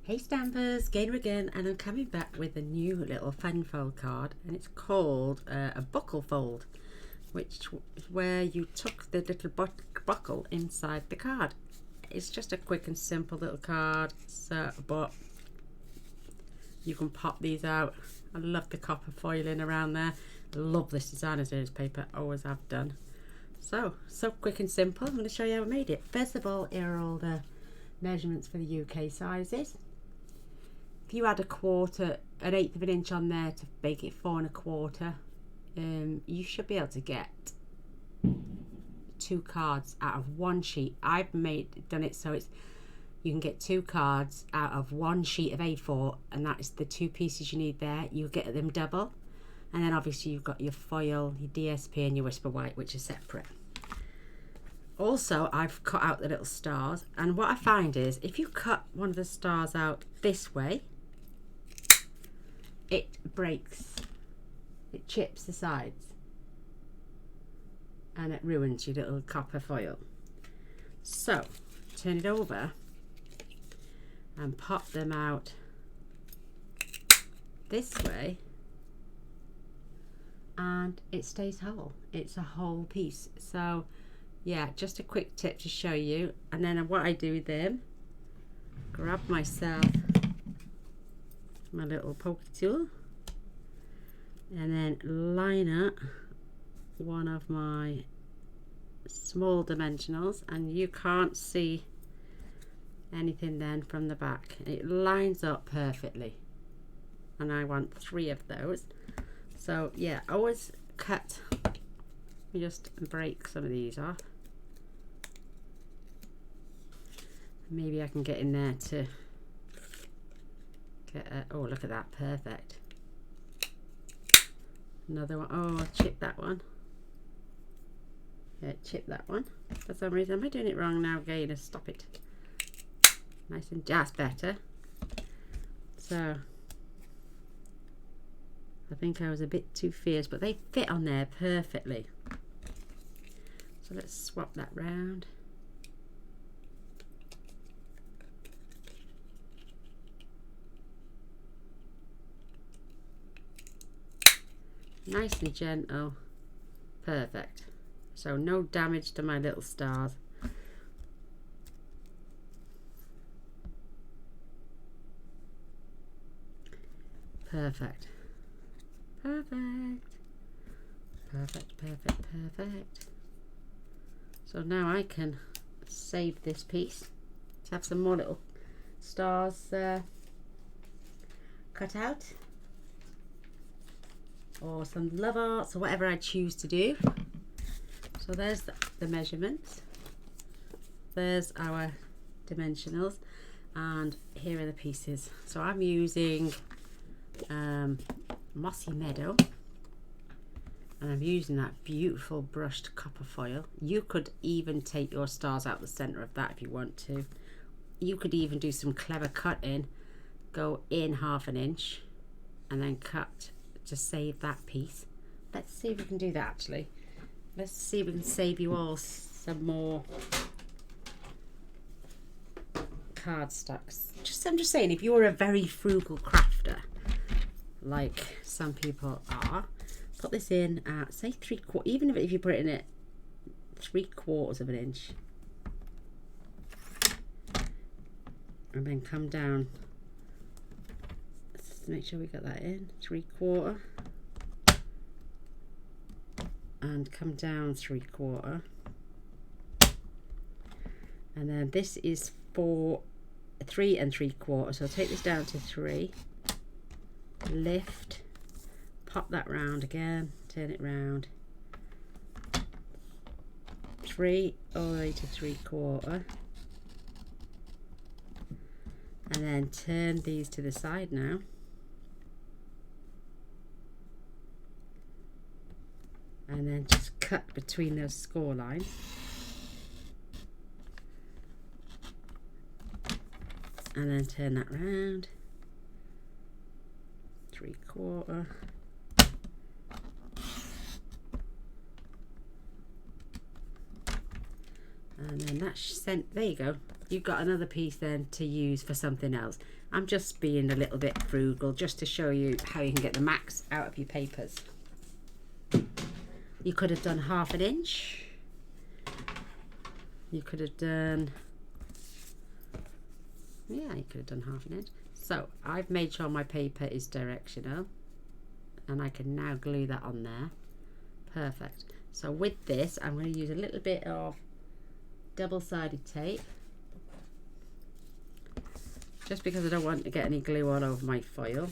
Hey Stampers, Gaynor again, and I'm coming back with a new little fun fold card, and it's called a buckle fold, which is where you tuck the little buckle inside the card. It's just a quick and simple little card, but you can pop these out. I love the copper foiling around there. I love this design as paper, always have done. So quick and simple. I'm going to show you how I made it. First of all, here are all the measurements for the UK sizes. If you add an eighth of an inch on there to make it 4 1/4, you should be able to get 2 cards out of one sheet. I've done it so you can get 2 cards out of one sheet of A4, and that is the 2 pieces you need there. You get them double, and then obviously you've got your foil, your DSP, and your Whisper White, which are separate. Also, I've cut out the little stars, and what I find is if you cut one of the stars out this way, it breaks, it chips the sides, and it ruins your little copper foil. So turn it over and pop them out this way, and it stays whole. It's a whole piece. So yeah, just a quick tip to show you. And then what I do with them, grab myself my little poker tool and then line up one of my small dimensionals, and you can't see anything then from the back. It lines up perfectly, and I want 3 of those. So yeah, always cut. Let me just break some of these off. Maybe I can get in there to get oh, look at that, perfect. Another one. Oh, I chipped that one. Yeah, chip that one. For some reason, am I doing it wrong now, Gaynor? Stop it. Nice and just better. So I think I was a bit too fierce, but they fit on there perfectly. So let's swap that round. Nice and gentle. Perfect. So no damage to my little stars. Perfect. Perfect. Perfect, perfect, perfect. So now I can save this piece to have some more little stars cut out, or some love arts, or whatever I choose to do. So there's the measurements, there's our dimensionals, and here are the pieces. So I'm using Mossy Meadow, and I'm using that beautiful brushed copper foil. You could even take your stars out the center of that if you want to. You could even do some clever cutting, go in 1/2 an inch and then cut to save that piece. Let's see if we can do that actually. Let's see if we can save you all some more card stacks. I'm just saying, if you're a very frugal crafter, like some people are, put this in at say 3/4, even if you put it in at 3/4 of an inch, and then come down. Let's make sure we got that in 3/4, and come down 3/4, and then this is for 3 3/4. So I'll take this down to 3, lift, pop that round again, turn it round, 3 all the way to 3/4, and then turn these to the side now, and then just cut between those score lines, and then turn that round, 3/4, and then that's sent. There you go. you've got another piece then to use for something else. I'm just being a little bit frugal just to show you how you can get the max out of your papers. You could have done 1/2 inch. You could have done, yeah, you could have done 1/2 inch. So I've made sure my paper is directional, and I can now glue that on there. Perfect. So with this, I'm going to use a little bit of double-sided tape, just because I don't want to get any glue all over my foil.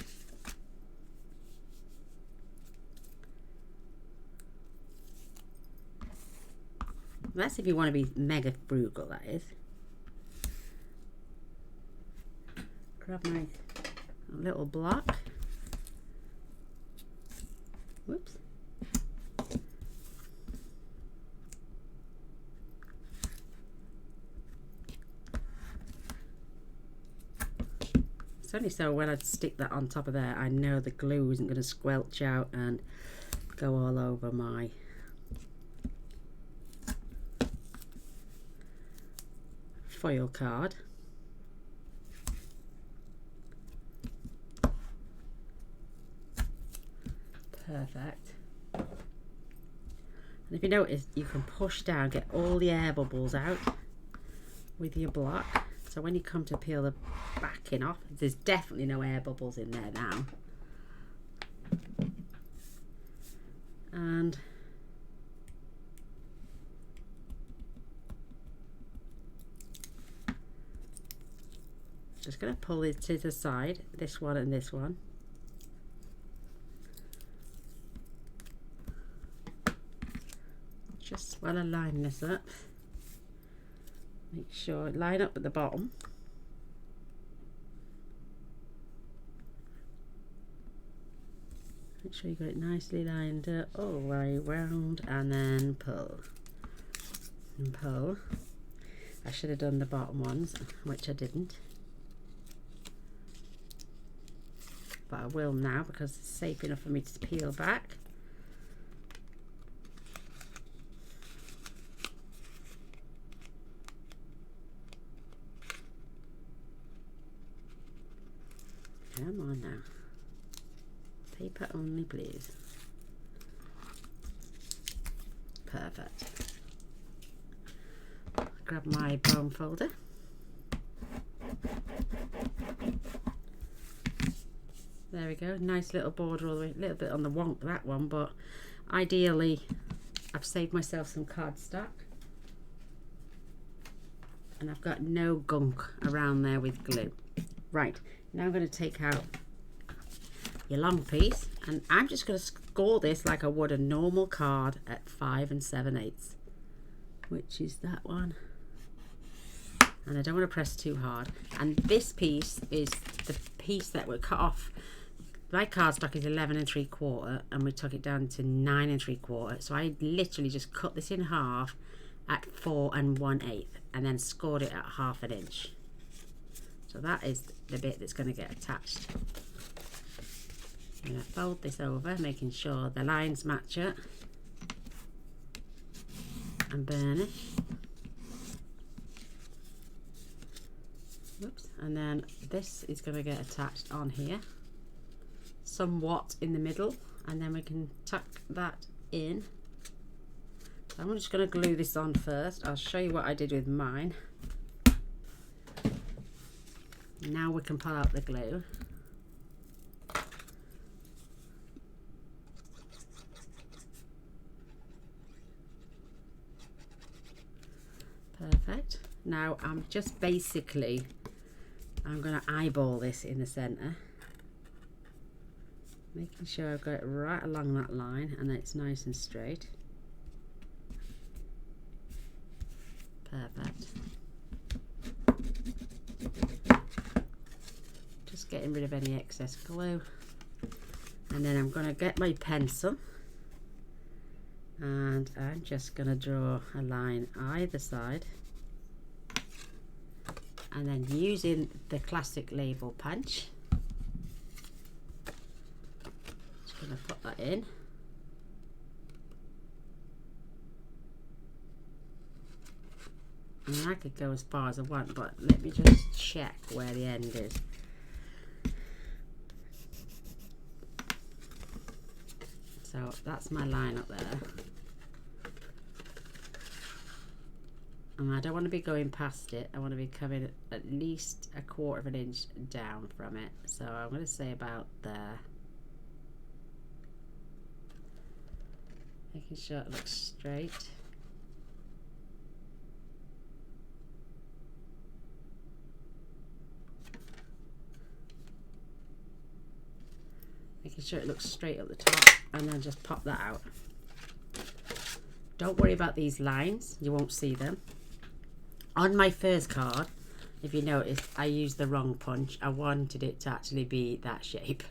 That's if you want to be mega frugal, that is. Grab my little block. Whoops. It's only so when I stick that on top of there, I know the glue isn't going to squelch out and go all over my foil card. Perfect. And if you notice, you can push down, get all the air bubbles out with your block. So when you come to peel the backing off, there's definitely no air bubbles in there now. And just going to pull it to the side, this one and this one. Just while I line this up, make sure line up at the bottom. Make sure you got it nicely lined up all the way round, and then pull and pull. I should have done the bottom ones, which I didn't, but I will now because it's safe enough for me to peel back. Come on now. Paper only, please. Perfect. Grab my bone folder. There we go. Nice little border all the way. A little bit on the wonk, that one, but ideally I've saved myself some cardstock. And I've got no gunk around there with glue. Right. Now I'm going to take out your long piece, and I'm just going to score this like I would a normal card at 5 7/8, which is that one. And I don't want to press too hard. And this piece is the piece that we cut off. My cardstock is 11 3/4, and we took it down to 9 3/4. So I literally just cut this in half at 4 1/8, and then scored it at 1/2 inch. So that is the bit that's going to get attached. I'm going to fold this over, making sure the lines match it, and burnish. Oops. And then this is going to get attached on here, somewhat in the middle, and then we can tuck that in. So I'm just going to glue this on first. I'll show you what I did with mine. Now we can pull out the glue. Perfect. Now I'm just basically, I'm going to eyeball this in the center, making sure I've got it right along that line and that it's nice and straight. Perfect. Just getting rid of any excess glue, and then I'm going to get my pencil and I'm just going to draw a line either side, and then using the classic label punch, just going to put that in. I mean, I could go as far as I want, but let me just check where the end is. So that's my line up there. And I don't want to be going past it. I want to be coming at least 1/4 of an inch down from it. So I'm going to say about there. Making sure it looks straight. Making sure it looks straight up the top, and then just pop that out. Don't worry about these lines, you won't see them. On my first card, if you notice, I used the wrong punch. I wanted it to actually be that shape,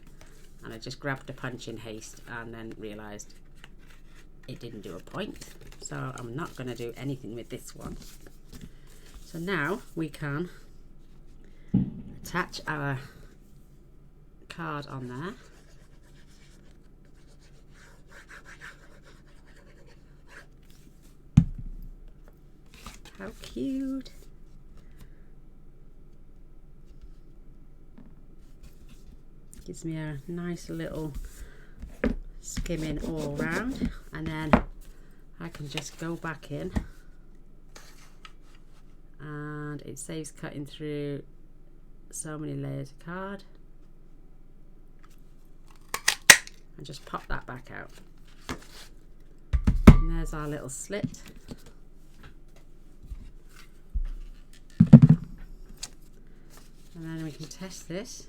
and I just grabbed the punch in haste and then realised it didn't do a point. So I'm not going to do anything with this one. So now we can attach our card on there. How cute. Gives me a nice little skimming all round, and then I can just go back in, and it saves cutting through so many layers of card, and just pop that back out. And there's our little slit. And then we can test this.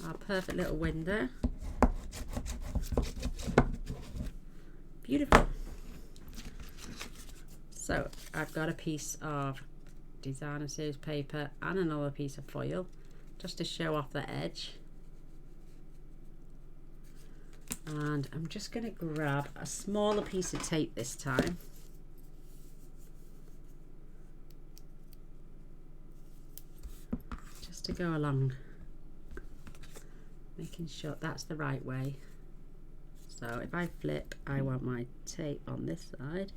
Our perfect little window. Beautiful. So I've got a piece of designer series paper and another piece of foil just to show off the edge. And I'm just going to grab a smaller piece of tape this time. Just to go along, making sure that's the right way. So if I flip, I want my tape on this side,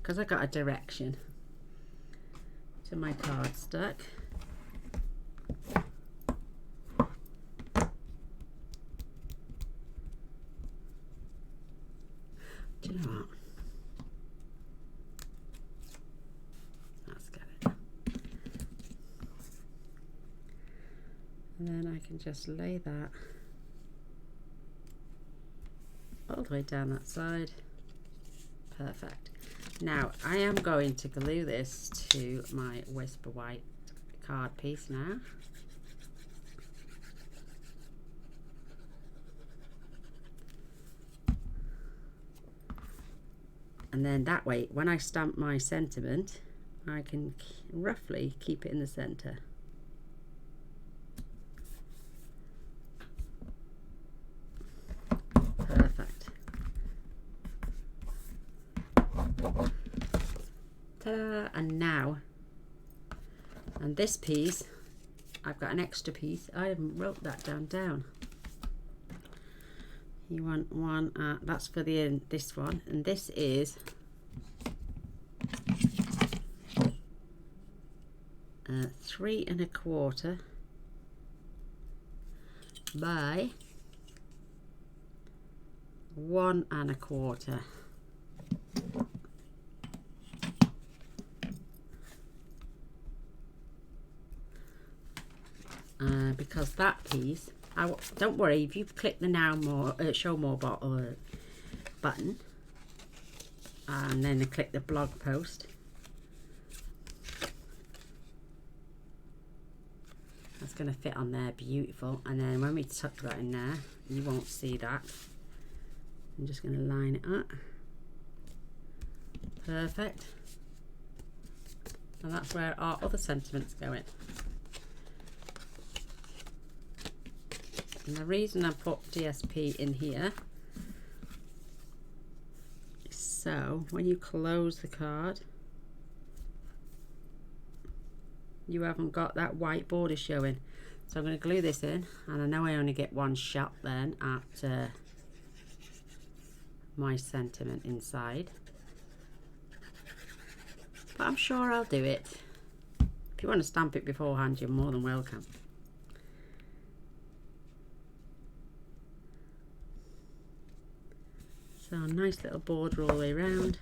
because I got a direction to my cardstock. Do you know what? Let's get it. And then I can just lay that all the way down that side. Perfect. Now I am going to glue this to my Whisper White card piece now. And then that way, when I stamp my sentiment, I can roughly keep it in the center. Perfect. Ta-da! And now, and this piece, I've got an extra piece. I haven't wrote that down. You want one, that's for the end, this one, and this is 3 1/4 by 1 1/4. Because that piece, don't worry, if you click the now more, show more button, and then click the blog post, that's going to fit on there beautiful. And then when we tuck that in there, you won't see that. I'm just going to line it up. Perfect. And that's where our other sentiments go in. And the reason I put DSP in here is so when you close the card, you haven't got that white border showing. So I'm going to glue this in, and I know I only get one shot then my sentiment inside. But I'm sure I'll do it. If you want to stamp it beforehand, you're more than welcome. So a nice little border all the way around.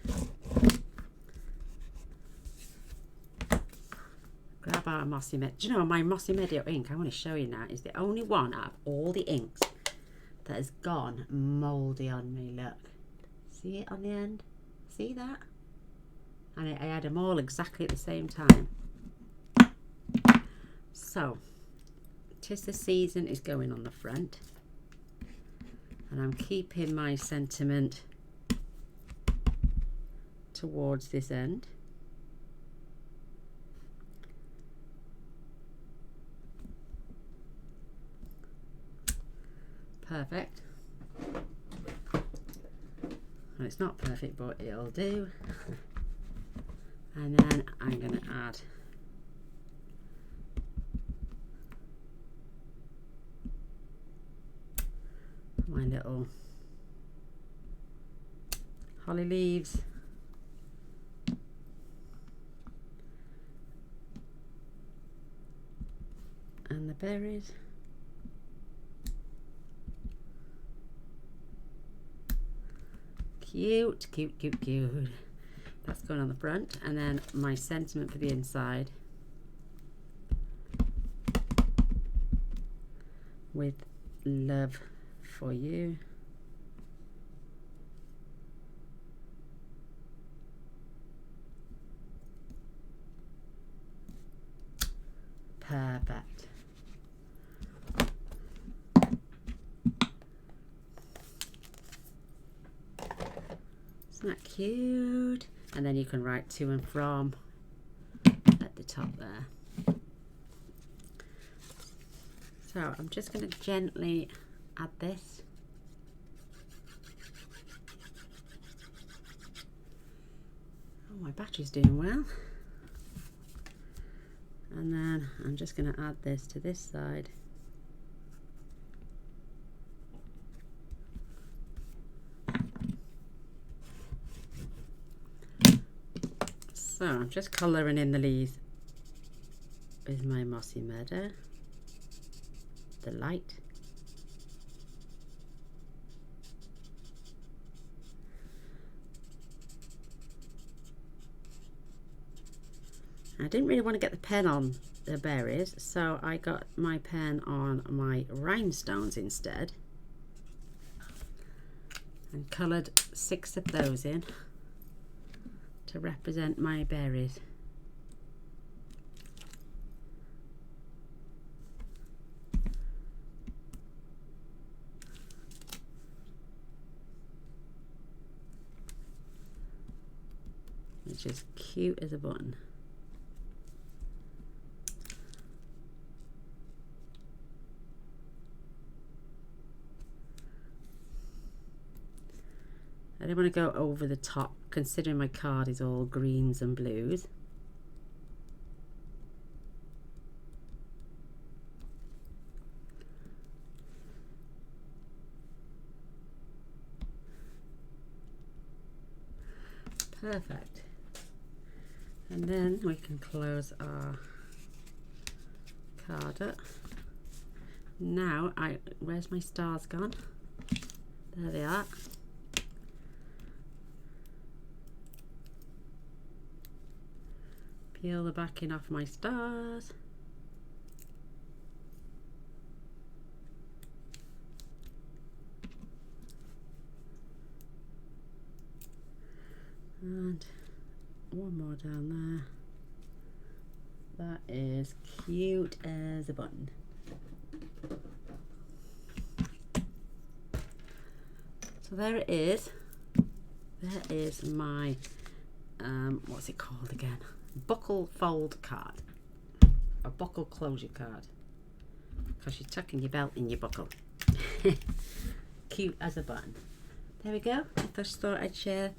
Grab our Mossy Meadow. Do you know, my Mossy Meadow ink, I want to show you now, is the only one out of all the inks that has gone mouldy on me. Look, see it on the end? See that? And I had them all exactly at the same time. So, 'Tis the Season is going on the front, and I'm keeping my sentiment towards this end. Perfect. Well, it's not perfect, but it'll do. And then I'm going to add my little holly leaves. And the berries. Cute, cute, cute, cute. That's going on the front, and then my sentiment for the inside with love for you. Perfect. Isn't that cute? And then you can write to and from at the top there. So I'm just going to gently add this. Oh, my battery's doing well. And then I'm just going to add this to this side. So I'm just colouring in the leaves with my Mossy Meadow, the light. I didn't really want to get the pen on the berries, so I got my pen on my rhinestones instead and coloured 6 of those in to represent my berries. Which is cute as a button. I don't want to go over the top, considering my card is all greens and blues. Perfect. And then we can close our card up. Now, where's my stars gone? There they are. Peel the backing off my stars. And one more down there. That is cute as a button. So there it is. There is my, what's it called again? Buckle fold card. A buckle closure card. Because you're tucking your belt in your buckle. Cute as a button. There we go. I just thought I'd share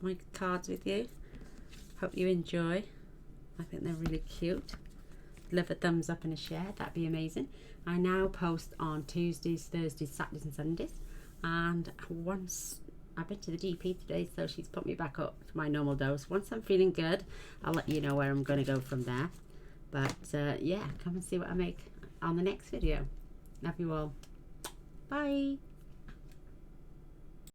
my cards with you. Hope you enjoy. I think they're really cute. Love a thumbs up and a share. That'd be amazing. I now post on Tuesdays, Thursdays, Saturdays and Sundays. And once I've been to the GP today, so she's put me back up to my normal dose. Once I'm feeling good, I'll let you know where I'm going to go from there. But yeah, come and see what I make on the next video. Love you all. Bye.